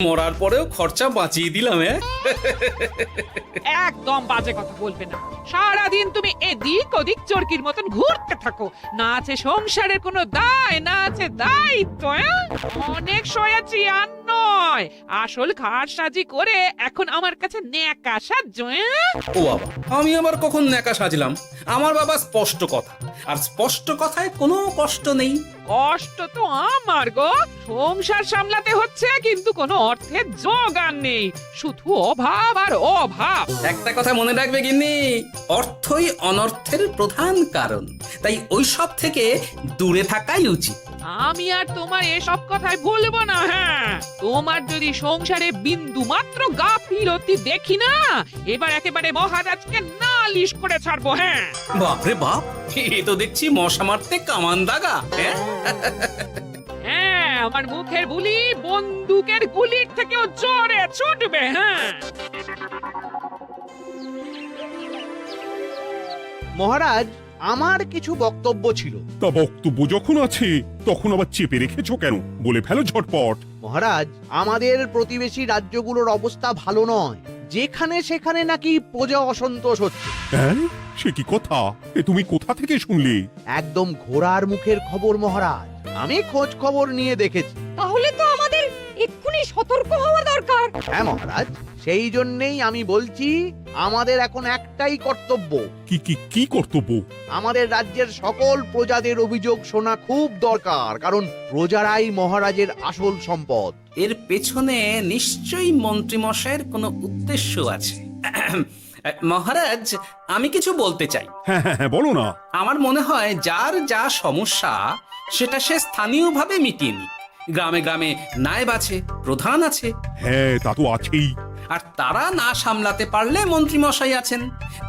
মরার পরেও খরচা বাঁচিয়ে দিলাম। একদম বাজে কথা বলবে না। সারাদিন তুমি এদিক ওদিক চরকির মতন ঘুরতে থাকো, না আছে সংসারের কোনো দায়, না আছে দায়িত্ব। অনেক সয়াছি আর নয়, আসল ঘাট সাজি করে এখন আমার কাছে ন্যাকা সাহায্য। ও বাবা, আমি আবার কখন ন্যাকা সাজলাম? আমার বাবা স্পষ্ট কথা, আর স্পষ্ট কথায় কোনো কষ্ট নেই। কষ্ট তো আমার গো, সংসার সামলাতে হচ্ছে কিন্তু কোনো অর্থের জোগান নেই, শুধু অভাব আর অভাব। একটা কথা মনে রাখবে গিন্নি, অর্থই অনর্থের প্রধান কারণ, তাই ওই সব থেকে দূরে থাকাই উচিত। আমি আর তোমার এসব কথাই বলবো না। হ্যাঁ, তোমার যদি সংসারে বিন্দু মাত্র গাফিলতি দেখি না, এবার একেবারে মহারাজকে নালিশ করে ছাড়বো। হ্যাঁ, বাপরে বাপ, এ তো দেখছি মশা মারতে কামান দাগা। হ্যাঁ, আমার মুখের বুলি বন্দুকের গুলির থেকেও জোরে ছুটবে। হ্যাঁ, মহারাজ, আমার কিছু বক্তব্য ছিল। তা বক্তব্য যখন আছে তখন আবার চেপে রেখেছো কেন? বলে ফেলো ঝটপট। মহারাজ, আমাদের প্রতিবেশী রাজ্যগুলোর অবস্থা ভালো নয়, যেখানে সেখানে নাকি প্রজা অসন্তোষ হচ্ছে। হ্যাঁ, সে কি কথা? এ তুমি কোথা থেকে শুনলে? একদম ঘোড়ার মুখের খবর মহারাজ, আমি খোঁজ খবর নিয়ে দেখেছি। তাহলে তো আমাদের এক্ষুনি সতর্ক হওয়া দরকার। হ্যাঁ মহারাজ, সেই জন্যেই আমি বলছি আমাদের এখন একটাই কর্তব্য। কি কি কি কর্তব্য? আমাদের রাজ্যের সকল প্রজাদের অভিযোগ শোনা খুব দরকার, কারণ প্রজারাই মহারাজের আসল সম্পদ। এর পেছনে নিশ্চয়ই মন্ত্রীমশাইয়ের কোনো উদ্দেশ্য আছে। মহারাজ, আমি কিছু বলতে চাই। হ্যাঁ হ্যাঁ হ্যাঁ, বলো না। আমার মনে হয় যার যা সমস্যা সেটা সে স্থানীয়ভাবে মিটিয়ে নিক। গ্রামে গ্রামে নায়েব আছে, প্রধান আছে, হ্যাঁ, তা তো আছেই। আর তারা না সামলাতে পারলে মন্ত্রীমশাই আছেন।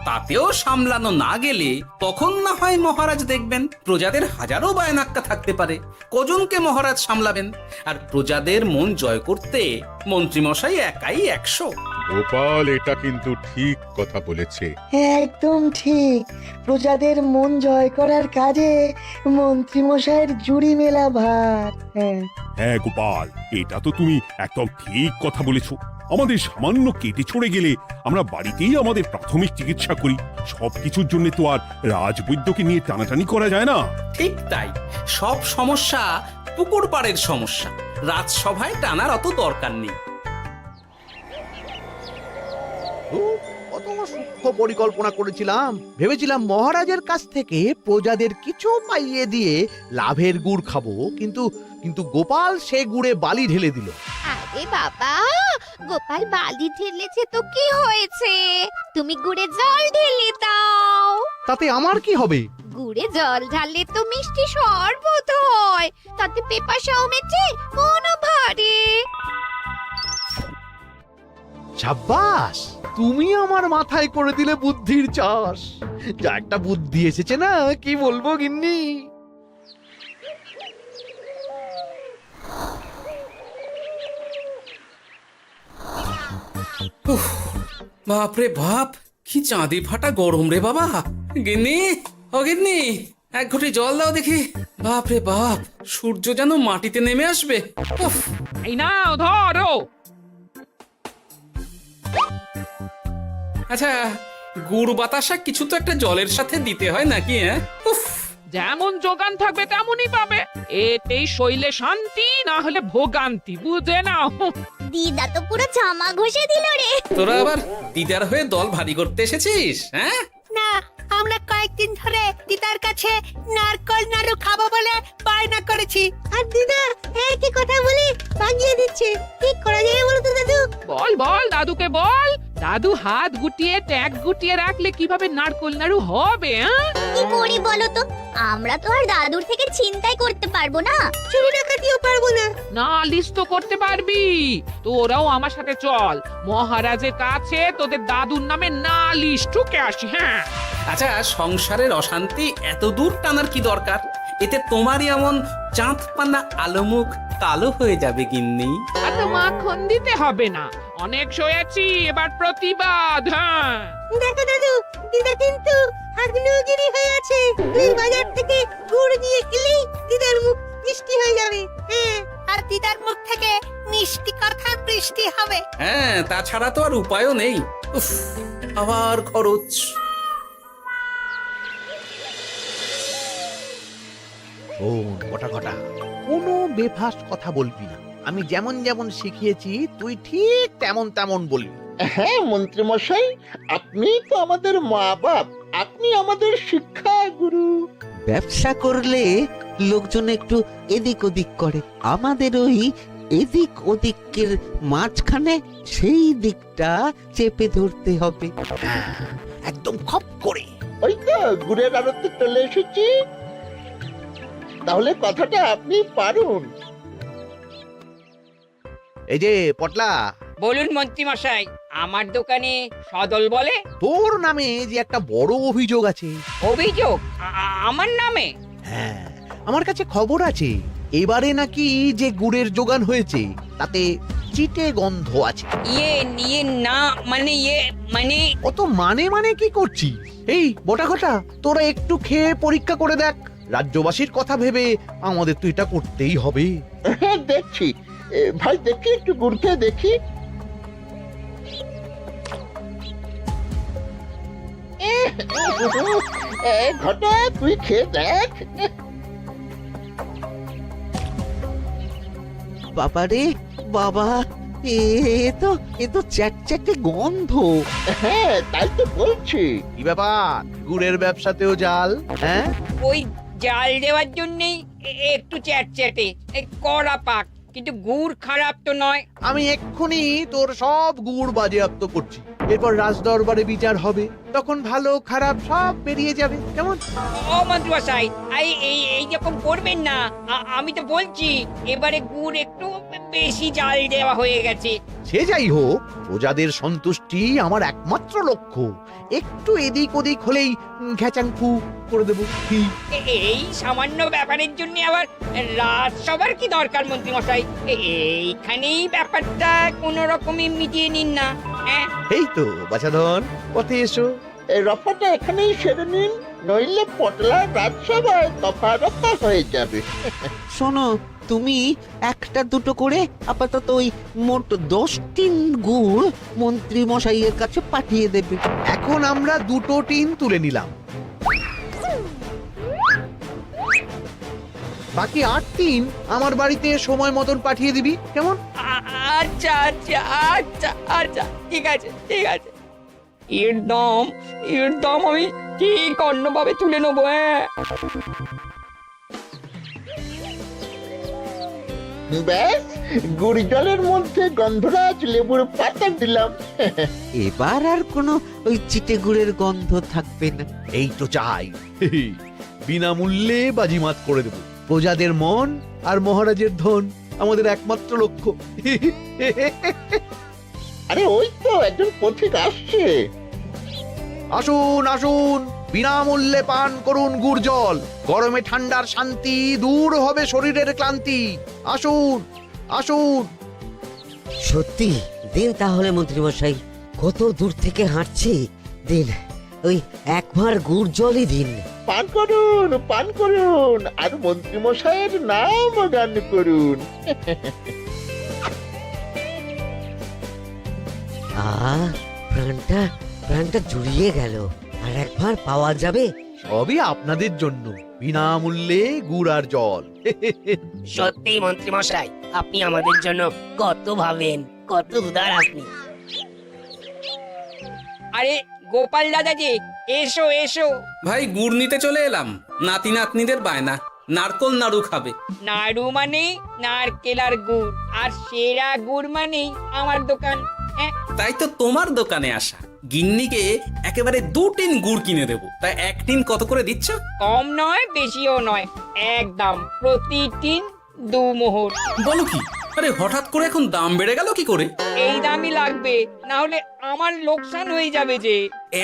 তাতেও সামলানো না গেলে তখন না হয় মহারাজ দেখবেন। প্রজাদের হাজারো বায়নাক্কা থাকতে পারে, কজনকে মহারাজ সামলাবেন? আর প্রজাদের মন জয় করতে মন্ত্রীমশাই একাই 100। গোপাল এটা কিন্তু ঠিক কথা বলেছে। একদম ঠিক। প্রজাদের মন জয় করার কাজে মন্ত্রীমশাইয়ের জুড়ি মেলা ভার। হ্যাঁ, হ্যাঁ গোপাল, এটা তো তুমি একদম ঠিক কথা বলেছো। আমাদের সামান্য কেটে ছড়ে গেলে আমরা বাড়িতেই আমাদের প্রাথমিক চিকিৎসা করি। সবকিছুর জন্য তো আর রাজবৈদ্যকে নিয়ে টানাটানি করা যায় না। ঠিক তাই, সব সমস্যা পুকুর পাড়ের সমস্যা, রাজসভায় টানার অত দরকার নেই। কত সূক্ষ্ম পরিকল্পনা করেছিলাম। ভেবেছিলাম মহারাজের কাছ থেকে প্রজাদের কিছু পাইয়ে দিয়ে লাভের গুড় খাবো, কিন্তু কিন্তু গোপাল সে গুড়ে বালি ঢেলে দিল। আরে বাবা, গোপাল বালি ঢেলেছে তো কি হয়েছে? তুমি গুড়ে জল ঢেলে দাও। তাতে আমার কি হবে? গুড়ে জল ঢাললে তো মিষ্টি শরবত হয়, তাতে পেপাসাও মেটে, মনও ভরে। সাব্বাস, তুমি আমার মাথায় করে দিলে বুদ্ধির চাষ। যা একটা বুদ্ধি এসেছে না, কি বলবো গিন্নি। বাপরে বাপ, কি চাঁদি ফাটা গরম রে বাবা। গিন্নি, ও গিন্নি, এক ঘটি জল দাও দেখি। বাপরে বাপ, সূর্য যেন মাটিতে নেমে আসবে। উফ, এই নাও ধরো। আচ্ছা, গুড় বাতাসা কিছু তো একটা জলের সাথে দিতে হয় নাকি? উফ, যেমন যোগান থাকবে তেমনই পাবে। এতেই শৈলে শান্তি, না হলে ভোগান্তি, বুঝে নাও। দিদা তো পুরো জামা ঘষে দিল রে। তোরা আবার দিদার হয়ে দল ভারী করতে এসেছিস? হ্যাঁ, না, আমরা কয়েকদিন ধরে দিদার কাছে নারকল নাড়ু খাবো বলে বায়না করেছি। আর দিদা একই কথা বলে ভাগিয়ে দিচ্ছে। কি করা যায় বলো তো দাদু? বল বল, দাদুকে বল। দাদু হাত গুটিয়ে ট্যাগ গুটিয়ে রাখলে কিভাবে নারকোল নাড়ু হবে? কি করি বলো তো? আমরা তো আর দাদুর থেকে চিন্তাই করতে পারবো না, চুরি ডাকাতিও পারবো না। নালিশ তো করতে পারবি। তোরাও আমার সাথে চল, মহারাজের কাছে তোদের দাদুর নামে নালিশ ঠুকে আসি। হ্যাঁ, আচ্ছা, সংসারের অশান্তি এত দূর টানার কি দরকার? এতে তোমারই এমন চাঁদ পানা আলো মুখ কালো হয়ে যাবে গিন্নি। এত মাখন দিতে হবে না, অনেক সয়েছি, এবার প্রতিবাদ। হ্যাঁ, দেখো দাদু, দিদা কিন্তু আগ্নেয়গিরি হয়ে আছে। তুই বাজার থেকে গুড় নিয়ে এলেই দিদার মুখ মিষ্টি হয়ে যাবে। হ্যাঁ, আর দিদার মুখ থেকে মিষ্টি কথার বৃষ্টি হবে। হ্যাঁ, তাছাড়া তো আর উপায়ও নেই। উফ, আবার খরচ। শোন কটা কটা, কোনো বেফাস কথা বলবি না। আমি যেমন যেমন শিখিয়েছি তুই ঠিক তেমন তেমন বলবি। হ্যাঁ মন্ত্রী মশাই, আপনি তো আমাদের মা বাপ, আপনি আমাদের শিক্ষা গুরু। ব্যবসা করলে লোকজন একটু এদিক ওদিক করে, আমাদের ওই এদিক ওদিকের মাঝখানে সেই দিকটা চেপে ধরতে হবে। হ্যাঁ, একদম খপ করে। ওই তো গুড়ের আড়তে চলে এসেছি, তাহলে কথাটা আপনি পারুন। এই যে পটলা, বলুন মন্ত্রী মশাই, আমার দোকানে সদল বলে তোর নামে যে একটা বড় অভিযোগ আছে। অভিযোগ আমার নামে? হ্যাঁ, আমার কাছে খবর আছে এবারে নাকি যে গুড়ের যোগান হয়েছে তাতে চিটে গন্ধ আছে। ইয়ে না মানে মানে অত মানে কি করছি? এই বটা ঘটা, তোরা একটু খেয়ে পরীক্ষা করে দেখ। রাজ্যবাসীর কথা ভেবে আমাদের তো এটা করতেই হবে। হ্যাঁ দেখছি, ভাই দেখি একটু গুড় খেয়ে দেখি। ঘটা তুই খেয়ে দেখ। বাবারে বাবা, এ তো চ্যাটচ্যাটে গন্ধ। হ্যাঁ তাই তো বলছি। কি ব্যাপার, গুড়ের ব্যবসাতেও জাল? হ্যাঁ, ওই জাল দেওয়ার জন্যই একটু চ্যাটচ্যাটে, কড়া পাক, কিন্তু গুড় খারাপ তো নয়। আমি এক্ষুনি তোর সব গুড় বাজেয়াপ্ত করছি। এরপর রাজদরবারে বিচার হবে, তখন ভালো খারাপ সব বেরিয়ে যাবে। কেমন? ও মন্ত্রী মশাই, এই রকম করবেন না। আমি তো বলছি এবারে গুড় একটু বেশি জাল দেওয়া হয়ে গেছে। সে যাই হোক, প্রজাদের সন্তুষ্টি আমার একমাত্র লক্ষ্য। একটু এদিক ওদিক হলেই ঘ্যাচাংফু করে দেবো। কি? এই সামান্য ব্যাপারের জন্য আবার রাজসভার কি দরকার মন্ত্রী মশাই? এইখানেই ব্যাপারটা কোনো রকমে মিটিয়ে নিন না। হ্যাঁ, এই তো বাছাধন, পথে এসো। এই রফাটা এখানেই সেরে নিন, নইলে পটলা রাজসভায় দফা রফা হয়ে যাবে। শোনো, তুমি একটা দুটো করে আপাতত ওই মোট 10 টিন গুড় মন্ত্রী মশাইয়ের কাছে পাঠিয়ে দেবে। এখন আমরা 2 টিন তুলে নিলাম, বাকি 8 টিন আমার বাড়িতে সময় মতন পাঠিয়ে দিবি। কেমন? আচ্ছা আচ্ছা আচ্ছা আচ্ছা, ঠিক আছে ঠিক আছে। এর দাম আমি ঠিক অন্যভাবে তুলে নেবো। হ্যাঁ, ব্যাস, গুড় জলের মধ্যে গন্ধরাজ লেবুর পাতা দিলাম। এবার আর কোনো ওই চিটে গুড়ের গন্ধ থাকবে না। এই তো চাই। বিনামূল্যে বাজিমাত করে দেব। প্রজাদের মন আর মহারাজের ধন আমাদের একমাত্র লক্ষ্য। আরে ওই তো একজন পথিক আসছে। আসুন আসুন, বিনামূল্যে পান করুন গুড় জল। গরমে ঠান্ডার শান্তি, দূর হবে শরীরের ক্লান্তি। আসুন আসুন। সত্যি দিন তাহলে মন্ত্রী মশাই, কত দূর থেকে হাঁটছি, দিন ওই এক ভাঁড় গুড় জলই দিন। পান করুন পান করুন, আর মন্ত্রী মশাইয়ের নাম গান করুন। প্রাণটা জুড়িয়ে গেল। আর এক ভাঁড় পাওয়া যাবে? সবই আপনাদের জন্য, বিনামূল্যে গুড় আর জল। সত্যি মন্ত্রী মশাই, আপনি আমাদের জন্য কত ভাবেন, কত উদার আপনি। আরে গোপাল দাদা যে, এসো এসো। ভাই, গুড় নিতে চলে এলাম। নাতি নাতনিদের বায়না, নারকোল নাড়ু খাবে। নাড়ু মানে নারকেল আর গুড়, আর সেরা গুড় মানে আমার দোকান। হ্যাঁ, তাই তো তোমার দোকানে আসা। গিন্নিকে একেবারে 2 টিন গুড় কিনে দেবো। তাই 1 টিন কত করে দিচ্ছ? কম নয় বেশিও নয়, একদম প্রতি টিন 2 মোহর। বলো কি? আরে হঠাৎ করে এখন দাম বেড়ে গেল কি করে? এই দামই লাগবে, না হলে আমার লোকসান হয়ে যাবে যে।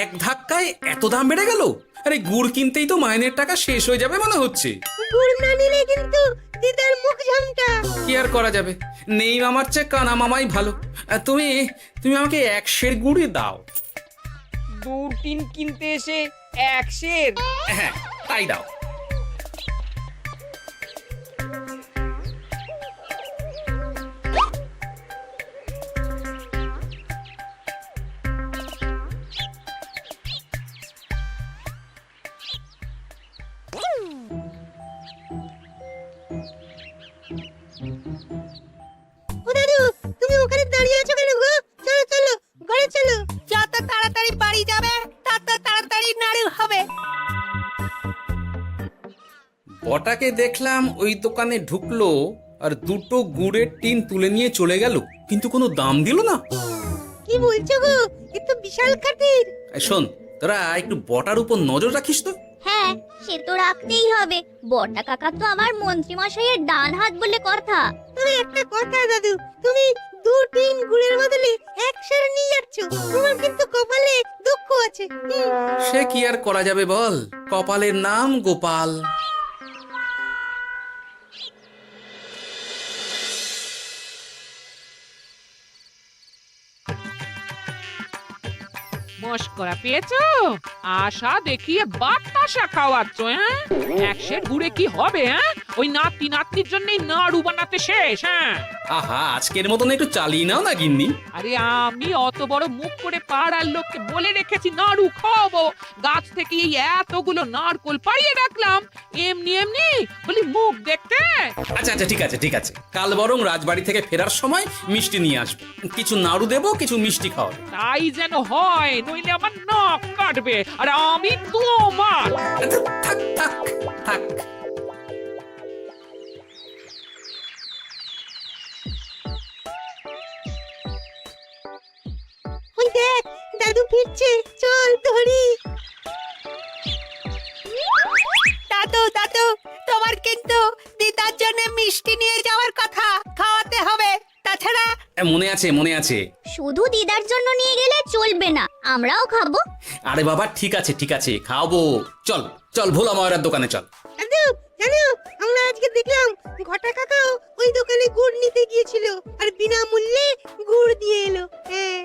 এক ধাক্কায় এত দাম বেড়ে গেল? আরে গুড় কিনতেই তো মাইনের টাকা শেষ হয়ে যাবে মনে হচ্ছে। গুড় না নিলে কিন্তু দিদার মুখ ঝামটা। কি আর করা যাবে, নেই মামার চেয়ে কানা মামাই ভালো। তুমি আমাকে 1 সের গুড়ই দাও। 2 টিন কিনতে এসে 1 সের? হ্যাঁ, তাই দাও। দাঁড়িয়ে আছো কেন গো? চলো চলো, ঘরে চলো। যত তাড়াতাড়ি বাড়ি যাবে তত তাড়াতাড়ি নাড়ু হবে। বটাকে দেখলাম ওই দোকানে ঢুকলো আর দুটো গুড়ের টিন তুলে নিয়ে চলে গেল, কিন্তু কোনো দাম দিল না। কি বলছো গো? এ তো বিশাল খাতির। এই শোন, তোরা একটু বটার উপর নজর রাখিস তো। হ্যাঁ, সে তো রাখতেই হবে। বটা কাকা তো আমার মন্ত্রী মশাইয়ের ডান হাত বলে কথা। তবে একটা কথা দাদু, তুমি 2 টিন গুড়ের বদলে 1 সের নিয়ে যাচ্ছ। তোমার কিন্তু কপালে দুঃখ আছে। সে কি আর করা যাবে বল, কপালের নাম গোপাল। মস্করা পেয়েছো? আশা দেখিয়ে বাতাসা খাওয়াচ্ছ, হ্যাঁ? 1 সের গুড়ে কি হবে, হ্যাঁ? ওই নাতি নাতনির জন্যই নাড়ু বানাতে শেষ, হ্যাঁ? আহা, আজকের মতন একটু চালিয়ে নাও না গিন্নি। আরে আমি অত বড় মুখ করে পাড়ার লোককে বলে রেখেছি নাড়ু খাওয়াবো, গাছ থেকে এই এতগুলো নারকোল পাড়িয়ে রাখলাম, এমনি এমনি বলি মুখ দেখতে। আচ্ছা আচ্ছা, ঠিক আছে ঠিক আছে, কাল বরং রাজবাড়ি থেকে ফেরার সময় মিষ্টি নিয়ে আসবো। কিছু নাড়ু দেবো, কিছু মিষ্টি খাওয়াবো। তাই যেন হয়, নইলে আমার নাক কাটবে আর আমি তোমার। আচ্ছা, থাক থাক থাক। ওই দেখ, দাদু ফিরছে, চল ধরি। দাদু দাদু, তোমার কিন্তু দিদার জন্য মিষ্টি নিয়ে যাওয়ার কথা, খাওয়াতে হবে। তাছাড়া মনে আছে মনে আছে। শুধু দিদার জন্য নিয়ে গেলে চলবে না, আমরাও খাবো। আরে বাবা, ঠিক আছে ঠিক আছে, খাওয়াবো। চল চল, ভোলা ময়রার দোকানে চল। দাদু জানো, আমরা আজকে দেখলাম ঘটা কাকাও ওই দোকানে গুড় নিতে গিয়েছিল আর বিনামূল্যে গুড় দিয়ে এলো। হ্যাঁ,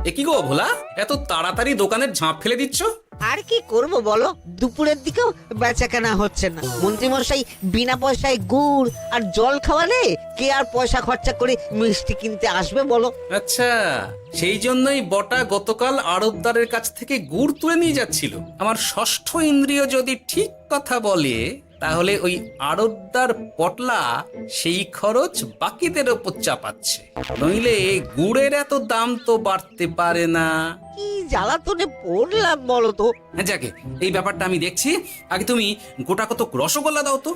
এ কি গো ভোলা, এত তাড়াতাড়ি দোকানের ঝাঁপ ফেলে দিচ্ছ? আর কি করব বলো, দুপুরের দিকেও বেচা কেনা হচ্ছে না। মন্ত্রীমশাই বিনা পয়সায় গুড় আর জল খাওয়ালে কে আর পয়সা খরচা করে মিষ্টি কিনতে আসবে বলো? আচ্ছা, সেই জন্যই বটা গতকাল আড়তদারের কাছ থেকে গুড় তুলে নিয়ে যাচ্ছিল। আমার ষষ্ঠ ইন্দ্রিয় যদি ঠিক কথা বলে, তাহলে ওই আড়তদার পটলা সেই খরচ বাকিদের ওপর চাপাচ্ছে। নইলে গুড়ের এত দাম তো বাড়তে পারে না। কি জ্বালাতনে পড়লাম বলো তো। হ্যাঁ, যাকে এই ব্যাপারটা আমি দেখছি। আগে তুমি গোটা কত রসগোল্লা দাও তো।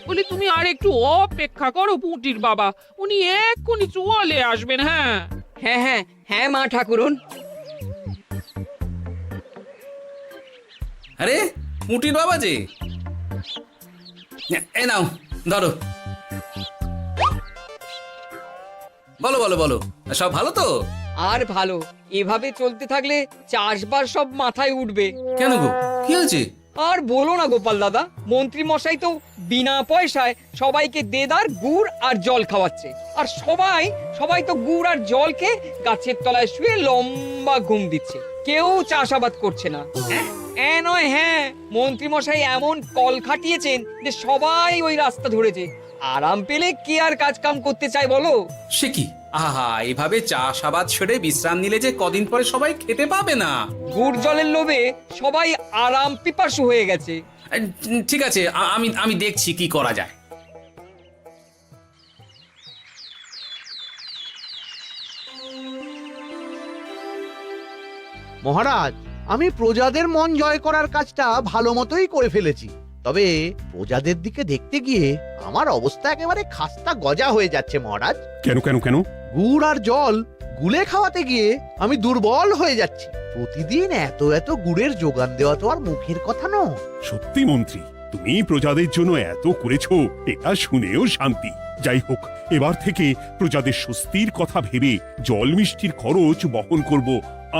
বলি তুমি আর একটু অপেক্ষা করো পুটির বাবা, উনি এক্ষুনি চলে আসবেন। হ্যাঁ হ্যাঁ হ্যাঁ হ্যাঁ মা ঠাকুরন। আরে পুটির বাবা যে, এ নাও ধরো। বলো বলো বলো, সব ভালো তো? আর ভালো, এভাবে চলতে থাকলে চাষবাস সব মাথায় উঠবে। কেন গো, কি হয়েছে? আর বলো না গোপাল দাদা, মন্ত্রী মশাই তো বিনা পয়সায় সবাইকে দেদার গুড় আর জল খাওয়াচ্ছে। আর সবাই সবাই তো গুড় আর জলকে গাছের তলায় শুয়ে লম্বা ঘুম দিচ্ছে, কেউ চাষাবাদ করছে না। নয়, হ্যাঁ, মন্ত্রী মশাই এমন কল খাটিয়েছেন যে সবাই ওই রাস্তা ধরেছে। আরাম পেলে কে আর কাজ কাম করতে চায় বলো? সে কি, আহা, এভাবে চাষাবাদ ছেড়ে বিশ্রাম নিলে যে কদিন পরে সবাই খেতে পাবে না। গুড় জলের লোভে সবাই আরাম পিপাসু হয়ে গেছে। ঠিক আছে, আমি দেখছি কি করা যায়। মহারাজ, আমি প্রজাদের মন জয় করার কাজটা ভালো মতোই করে ফেলেছি। তবে প্রজাদের দিকে দেখতে গিয়ে আমার অবস্থা একেবারে খাস্তা গজা হয়ে যাচ্ছে মহারাজ। কেন কেন কেন? গুড় আর জল গুলে খাওয়াতে গিয়ে আমি দুর্বল হয়ে যাচ্ছি। প্রতিদিন এত এত গুড়ের যোগান দেওয়া তো আর মুখের কথা নয়। সত্যি মন্ত্রী, তুমি প্রজাদের জন্য এত করেছো, এটা শুনেও শান্তি। যাই হোক, এবার থেকে প্রজাদের স্বস্তির কথা ভেবে জল মিষ্টির খরচ বহন করব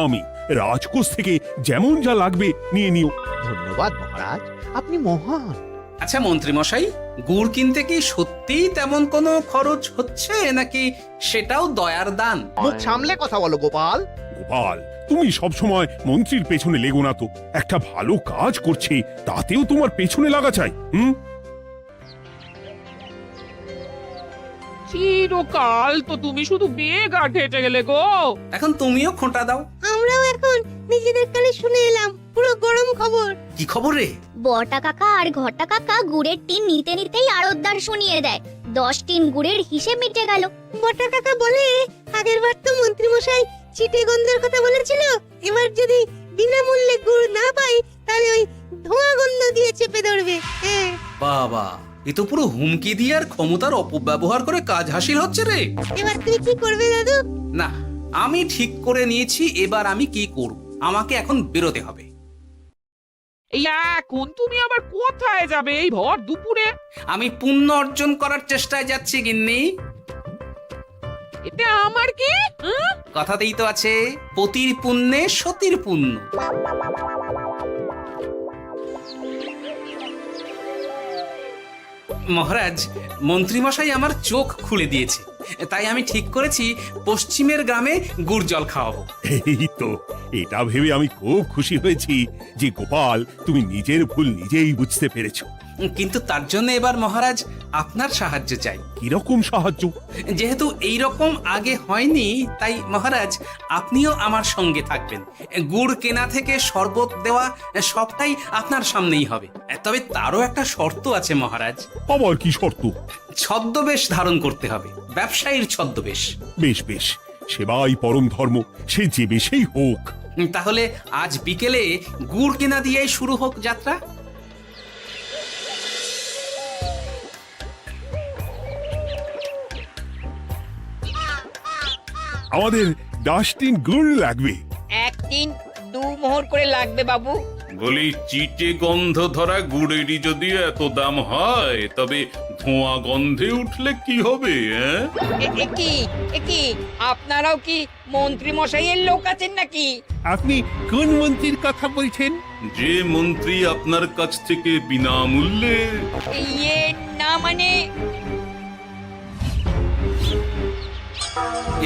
আমি। রাজকোষ থেকে যেমন যা লাগবে নিয়ে নিও। ধন্যবাদ মহারাজ, আপনি মহান। আচ্ছা মন্ত্রী মশাই, গুড় কিনতে কি সত্যিই তেমন কোনো খরচ হচ্ছে, নাকি সেটাও দয়ার দান? মুখ সামলে কথা বলো গোপাল। গোপাল, তুমি সবসময় মন্ত্রীর পেছনে লেগো না তো। একটা ভালো কাজ করছে, তাতেও তোমার পেছনে লাগা চাই। চিরকাল তো তুমি শুধু বেগার হেঁটে গেলে গো। এখন তুমিও খোঁটা দাও। আমরাও এখন নিজেদের কানে শুনে এলাম পুরো গরম খবর। কি খবর রে? বটা কাকা আর ঘটা কাকা গুড়ের টিন নিতে নিতেই আড়তদার শুনিয়ে দেয় 10 টিন গুড়ের হিসেব মিটে গেল। বটা কাকা বলে আগের বার তো মন্ত্রী মশাই চিটে গন্ধের কথা বলেছিল, এবার যদি বিনামূল্যে গুড় না পাই তাহলে ওই ধোঁয়া গন্ধ দিয়ে চেপে ধরবে। হ্যাঁ, বাবা, এ তো পুরো হুমকি দিয়ে আর ক্ষমতার অপব্যবহার করে কাজ হাসিল হচ্ছে রে। এবার তুমি কি করবে দাদু? না, আমি ঠিক করে নিয়েছি এবার আমি কি করব। আমাকে এখন বেরোতে হবে। এই এখন তুমি আবার কোথায় যাবে এই ভর দুপুরে? আমি পুণ্য অর্জন করার চেষ্টায় যাচ্ছি গিন্নি। এতে আমার কি? হ্যাঁ? কথাতেই তো আছে, পতির পুণ্যে সতীর পুণ্য। মহারাজ, মন্ত্রীমশাই আমার চোখ খুলে দিয়েছে, তাই আমি ঠিক করেছি পশ্চিমের গ্রামে গুড় জল খাওয়াবো। এই তো, এটা ভেবে আমি খুব খুশি হয়েছি যে গোপাল তুমি নিজের ভুল নিজেই বুঝতে পেরেছো। কিন্তু তার জন্য এবার মহারাজ আপনার সাহায্য চাই। কিরকম সাহায্য? যেহেতু এই রকম আগে হয়নি, তাই মহারাজ আপনিও আমার সঙ্গে থাকবেন। গুড় কেনা থেকে শরবত দেওয়া সবটাই আপনার সামনেই হবে। তবে তারও একটা শর্ত আছে মহারাজ। আবার কি শর্ত? ছদ্মবেশ ধারণ করতে হবে, ব্যবসায়ীর ছদ্মবেশ। বেশ বেশ, সেবাই পরম ধর্ম, সে যে বেশেই হোক। তাহলে আজ বিকেলে গুড় কেনা দিয়েই শুরু হোক যাত্রা। আমাদের 10 টিন গুড় লাগবে। 1 টিন 2 মোহর করে লাগবে বাবু। বলি, চিটে গন্ধ ধরা গুড়েরই যদি এত দাম হয়, তবে ধোঁয়া গন্ধে উঠলে কি হবে? কি আপনারাও কি মন্ত্রী মশাইয়ের লোক আছেন নাকি? আপনি কোন মন্ত্রীর কথা বলছেন? যে মন্ত্রী আপনার কাছ থেকে বিনামূল্যে। ইয়ে না মানে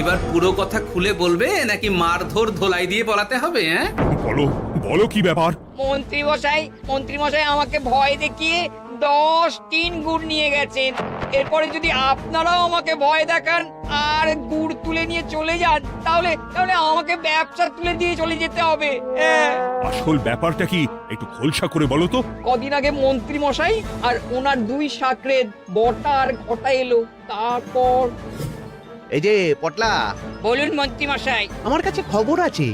এবার পুরো কথা খুলে বলবে নাকি মারধর ধোলাই দিয়ে বলাতে হবে? বলো বলো, কি ব্যাপার? মন্ত্রী মশাই আমাকে ভয় দেখিয়ে 10 টিন গুড় নিয়ে গেছেন। এরপরে যদি আপনারাও আমাকে ভয় দেখান আর গুড় তুলে নিয়ে চলে যান, তাহলে আমাকে ব্যবসা তুলে দিয়ে চলে যেতে হবে। আসল ব্যাপারটা কি একটু খোলসা করে বলো তো। কদিন আগে মন্ত্রী মশাই আর ওনার 2 সাকরেদ বটা আর ঘটা এলো, তারপর। এই যে পটলা, বলুন মন্ত্রী মশাই। আমার কাছে খবর আছে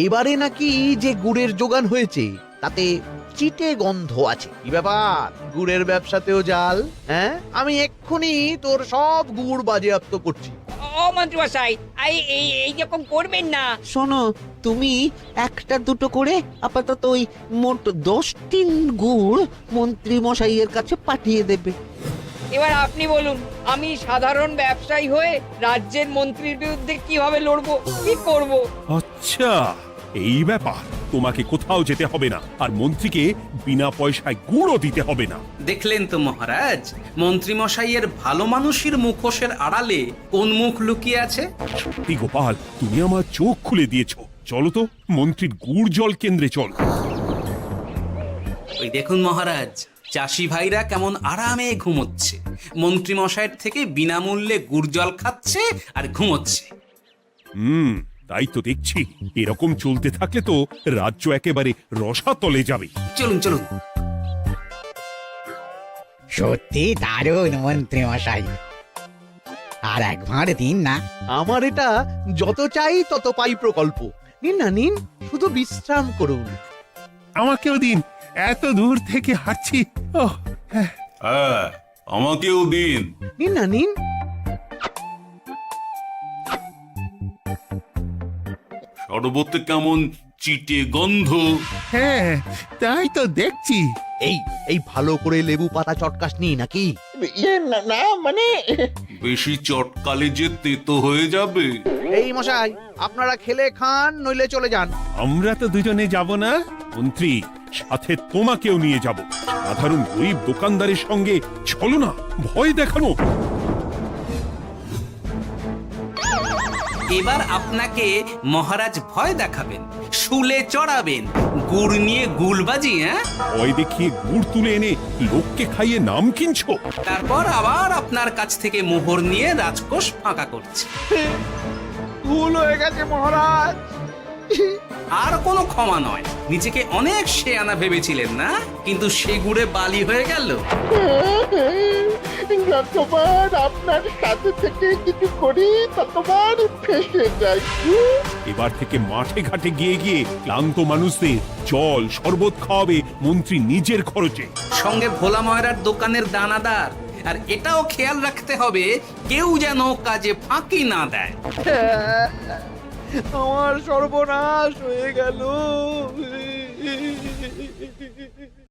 এবারে নাকি যে গুড়ের যোগান হয়েছে তাতে চিটে গন্ধ আছে। কি ব্যাপার, গুড়ের ব্যবসাতেও জাল? হ্যাঁ, আমি এক্ষুনি তোর সব গুড় বাজেয়াপ্ত করছি। ও মন্ত্রী মশাই, এই রকম করবেন না। শোনো, তুমি 1-2 করে আপাতত ওই মোট 10 টিন গুড় মন্ত্রী মশাইয়ের কাছে পাঠিয়ে দেবে। এবার আপনি বলুন, আমি সাধারণ ব্যবসায়ী হয়ে রাজ্যের মন্ত্রীর বিরুদ্ধে কিভাবে লড়বো, কি করব? আচ্ছা, এই ব্যাপার। তোমাকে কোথাও যেতে হবে না, আর মন্ত্রীকে বিনা পয়সায় গুড়ও দিতে হবে না। দেখলেন তো মহারাজ, মন্ত্রী মশাইয়ের ভালো মানুষের মুখোশের আড়ালে কোন মুখ লুকিয়ে আছে। সত্যি গোপাল, তুমি আমার চোখ খুলে দিয়েছো। চলো তো মন্ত্রীর গুড় জল কেন্দ্রে চল। ওই দেখুন মহারাজ, চাষি ভাইরা কেমন আরামে ঘুমোচ্ছে, মন্ত্রী মশাইয়ের থেকে বিনামূল্যে গুড় জল খাচ্ছে আর ঘুমোচ্ছে। তাই তো দেখছি। এরকম চলতে থাকলে তো রাজ্য একেবারে রসাতলে যাবে। চলুন চলুন। সত্যি দারুণ মন্ত্রী মশাই, আর একবার দিন না। আমার এটা যত চাই তত পাই প্রকল্প। নিন না, নিন, শুধু বিশ্রাম করুন। আমাকেও দিন, এত দূর থেকে হাঁটছি। হ্যাঁ, আমাকেও দিন। নিন না, নিন। শরবতে কেমন চিটে গন্ধ। হ্যাঁ, তাই তো দেখছি। এই ভালো করে লেবু পাতা চটকাসনি নাকি? না মানে বেশি চটকালে যে তেতো হয়ে যাবে। এই মশাই, আপনারা খেলে খান, নইলে চলে যান। আমরা তো দুজনে যাব না মন্ত্রী, সাথে তোমাকেও নিয়ে যাব। সাধারণ গরিব দোকানদারের সঙ্গে চলো না, ভয় দেখানো। এবার আপনাকে মহারাজ ভয় দেখাবেন, শুলে চড়াবেন, গুড় নিয়ে গুলবাজি, হ্যাঁ? ভয় দেখিয়ে গুড় তুলে এনে লোককে খাইয়ে নাম কিনছো? তারপর আবার আপনার কাছ থেকে মোহর নিয়ে রাজকোষ ফাঁকা করছে। ভুল হয়ে গেছে মহারাজ। আর কোনো ক্ষমা নয়। নিজেকে অনেক শেয়ানা ভেবেছিলেন না, কিন্তু সে গুড়ে বালি হয়ে গেল। যতবার আপনার সাথে থেকে কিছু করি ততবার ফেসে যাই। এবার থেকে মাঠে ঘাটে গিয়ে গিয়ে ক্লান্ত মানুষদের জল শরবত খাওয়াবে মন্ত্রী নিজের খরচে। সঙ্গে ভোলা ময়রার দোকানের দানাদার। আর এটাও খেয়াল রাখতে হবে কেউ যেন কাজে ফাঁকি না দেয়। আমার সর্বনাশ হয়ে গেল।